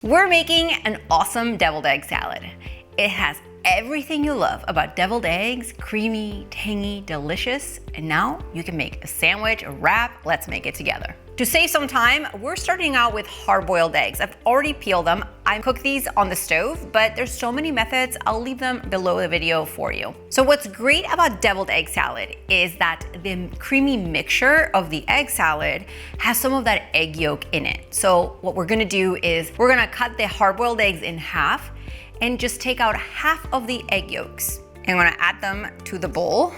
We're making an awesome deviled egg salad. It has everything you love about deviled eggs, creamy, tangy, delicious, and now you can make a sandwich, a wrap. Let's make it together. To save some time, we're starting out with hard-boiled eggs. I've already peeled them. I cook these on the stove, but there's so many methods, I'll leave them below the video for you. So what's great about deviled egg salad is that the creamy mixture of the egg salad has some of that egg yolk in it. So what we're gonna do is we're gonna cut the hard-boiled eggs in half and just take out half of the egg yolks. And I'm gonna add them to the bowl.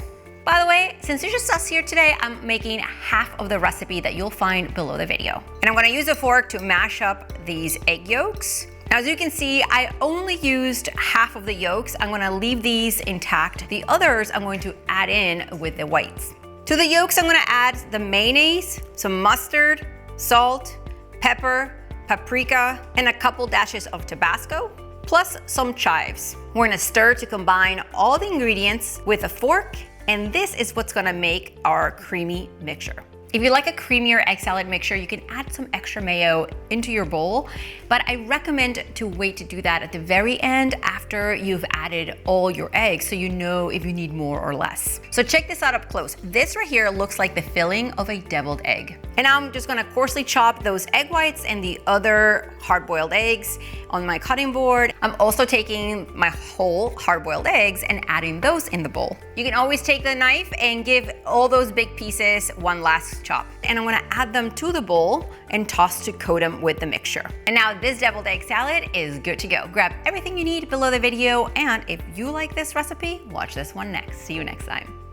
By the way, since it's just us here today, I'm making half of the recipe that you'll find below the video. And I'm gonna use a fork to mash up these egg yolks. Now, as you can see, I only used half of the yolks. I'm gonna leave these intact. The others I'm going to add in with the whites. To the yolks, I'm gonna add the mayonnaise, some mustard, salt, pepper, paprika, and a couple dashes of Tabasco, plus some chives. We're gonna stir to combine all the ingredients with a fork, and this is what's gonna make our creamy mixture. If you like a creamier egg salad mixture, you can add some extra mayo into your bowl, but I recommend to wait to do that at the very end after you've added all your eggs so you know if you need more or less. So check this out up close. This right here looks like the filling of a deviled egg. And now I'm just gonna coarsely chop those egg whites and the other hard-boiled eggs on my cutting board. I'm also taking my whole hard-boiled eggs and adding those in the bowl. You can always take the knife and give all those big pieces one last chop. And I'm gonna add them to the bowl and toss to coat them with the mixture. And now this deviled egg salad is good to go. Grab everything you need below the video, and if you like this recipe, watch this one next. See you next time.